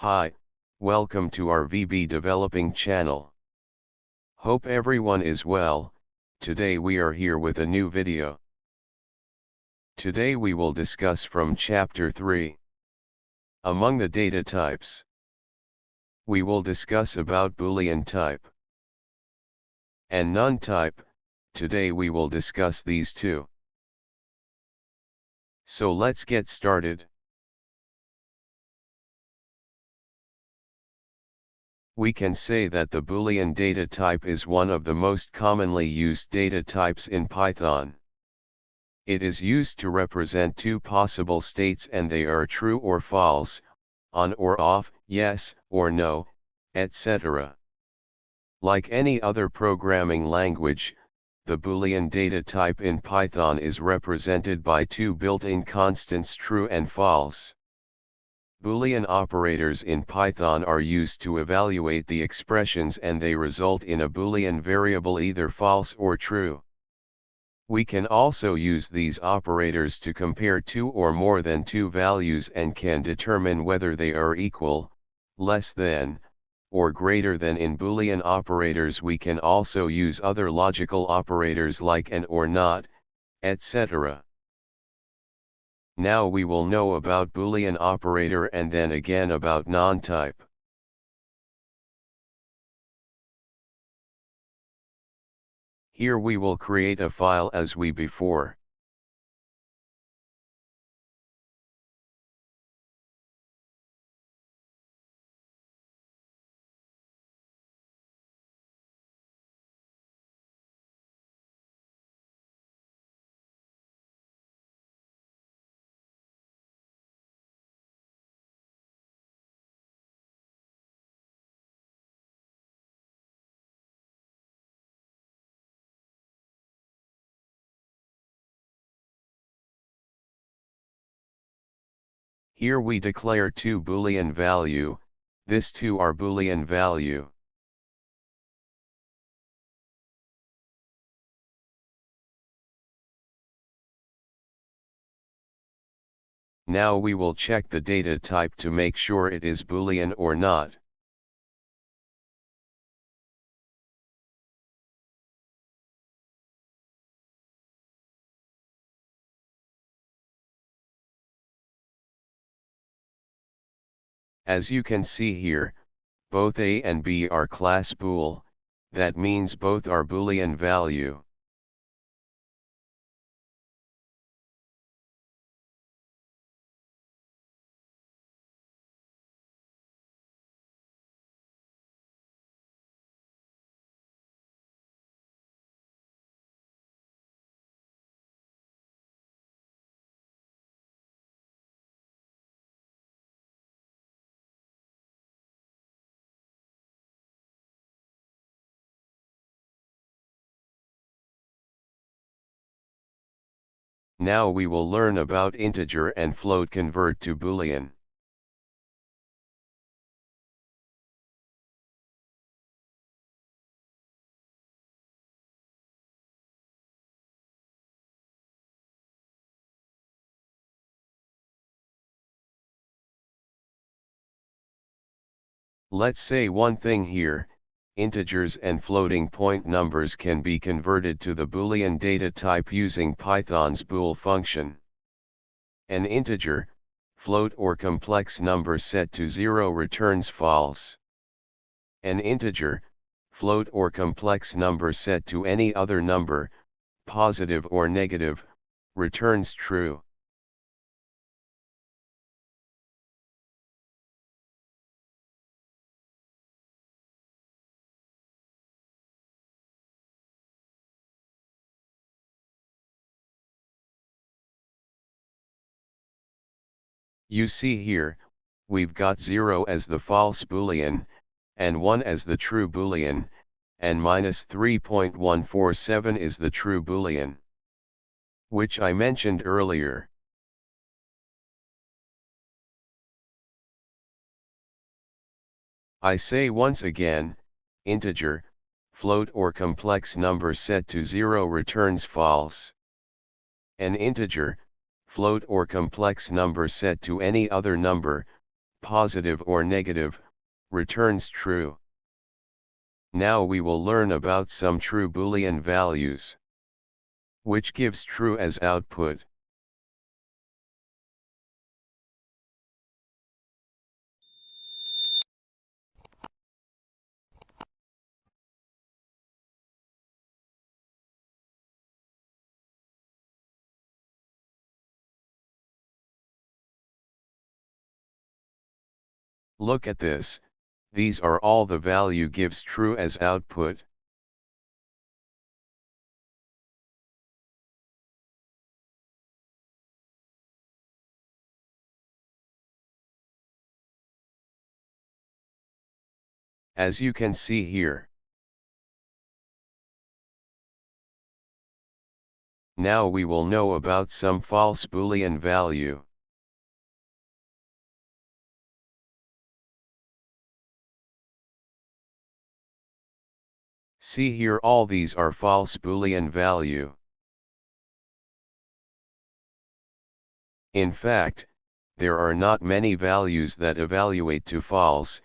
Hi, welcome to our VB Developing channel. Hope everyone is well. Today we are here with a new video. Today we will discuss from Chapter 3. Among the data types, we will discuss about Boolean type and none type. Today we will discuss these two. So let's get started. We can say that the Boolean data type is one of the most commonly used data types in Python. It is used to represent two possible states and they are true or false, on or off, yes or no, etc. Like any other programming language, the Boolean data type in Python is represented by two built-in constants true and false. Boolean operators in Python are used to evaluate the expressions and they result in a Boolean variable either false or true. We can also use these operators to compare two or more than two values and can determine whether they are equal, less than, or greater than. In Boolean operators we can also use other logical operators like and or not, etc. Now we will know about Boolean operator and then again about non-type. Here we will create a file as we before. Here we declare two Boolean value, this two are Boolean value. Now we will check the data type to make sure it is Boolean or not. As you can see here, both A and B are class bool, that means both are Boolean value. Now we will learn about integer and float convert to Boolean. Let's say one thing here, integers and floating point numbers can be converted to the Boolean data type using Python's bool function. An integer, float or complex number set to 0 returns false. An integer, float or complex number set to any other number, positive or negative, returns true. You see here, we've got 0 as the false Boolean, and 1 as the true Boolean, and minus 3.147 is the true Boolean, which I mentioned earlier. I say once again, integer, float or complex number set to 0 returns false. An integer, float or complex number set to any other number, positive or negative, returns true. Now we will learn about some true Boolean values, which gives true as output. Look at this, these are all the value gives true as output. As you can see here. Now we will know about some false Boolean value. See here, all these are false Boolean value. In fact, there are not many values that evaluate to false,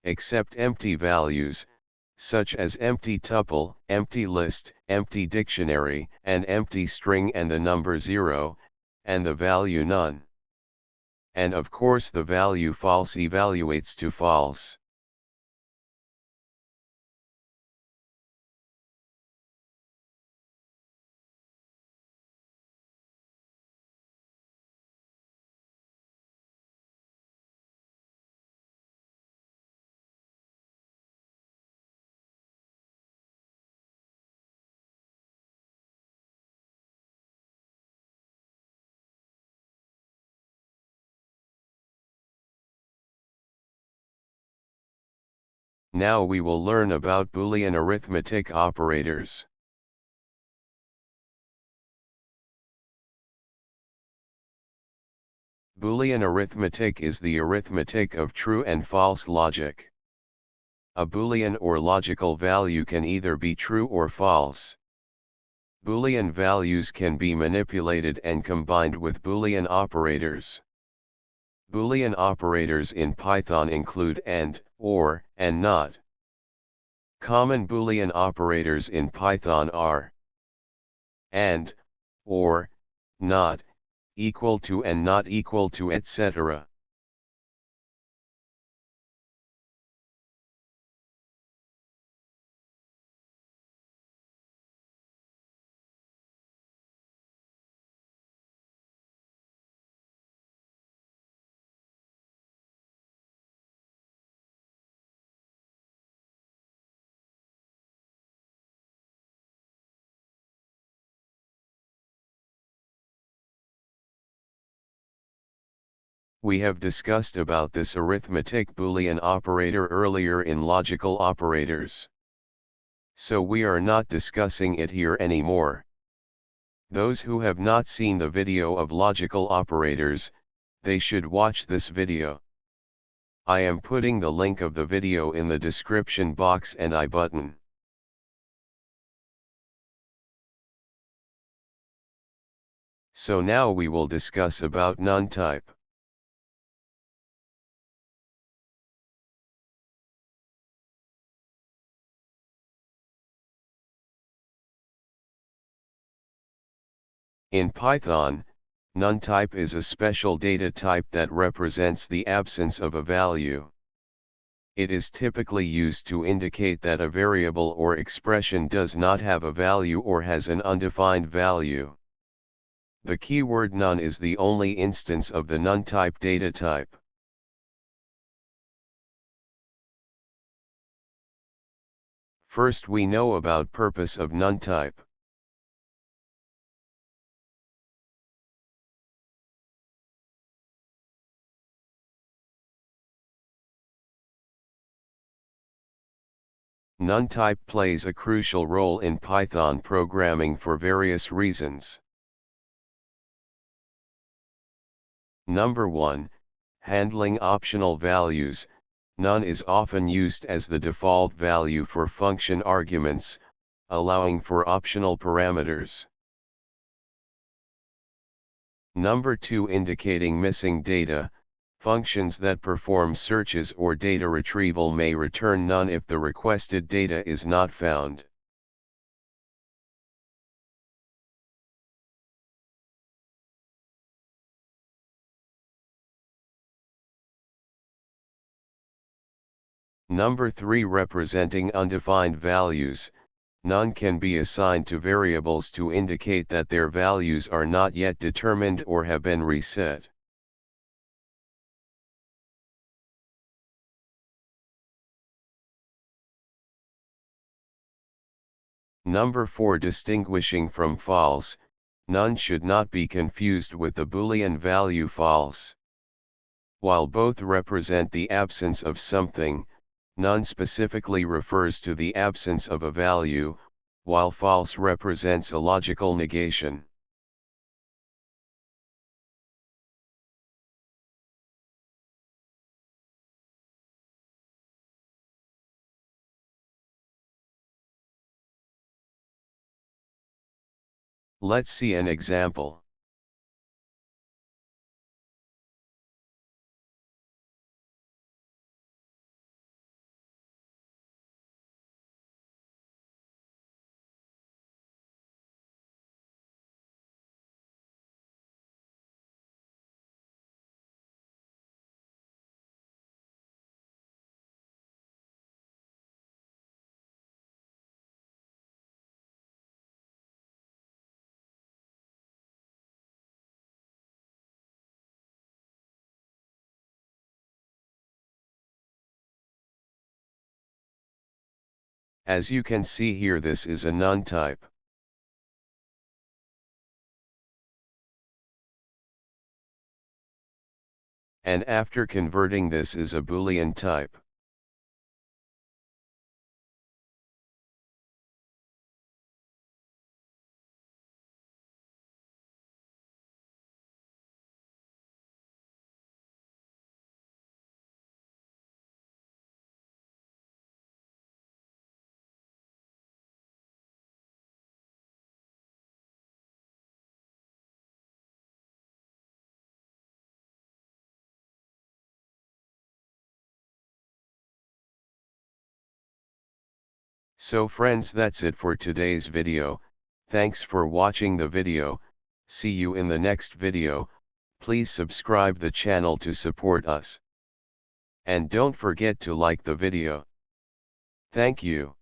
except empty values, such as empty tuple, empty list, empty dictionary, an empty string and the number 0, and the value none. And of course the value false evaluates to false. Now we will learn about Boolean arithmetic operators. Boolean arithmetic is the arithmetic of true and false logic. A Boolean or logical value can either be true or false. Boolean values can be manipulated and combined with Boolean operators. Boolean operators in Python include AND, OR, and NOT. Common Boolean operators in Python are AND, OR, NOT, equal to and not equal to, etc. We have discussed about this arithmetic Boolean operator earlier in logical operators. So we are not discussing it here anymore. Those who have not seen the video of logical operators, they should watch this video. I am putting the link of the video in the description box and I button. So now we will discuss about none type. In Python, none type is a special data type that represents the absence of a value. It is typically used to indicate that a variable or expression does not have a value or has an undefined value. The keyword none is the only instance of the none type data type. First we know about purpose of none type. None type plays a crucial role in Python programming for various reasons. Number 1, handling optional values. None is often used as the default value for function arguments, allowing for optional parameters. Number 2, indicating missing data. Functions that perform searches or data retrieval may return none if the requested data is not found. Number 3, representing undefined values. None can be assigned to variables to indicate that their values are not yet determined or have been reset. Number 4, distinguishing from false. None should not be confused with the Boolean value false. While both represent the absence of something, none specifically refers to the absence of a value, while false represents a logical negation. Let's see an example. As you can see here, this is a none type. And after converting, this is a Boolean type. So friends, that's it for today's video. Thanks for watching the video. See you in the next video. Please subscribe the channel to support us. And don't forget to like the video. Thank you.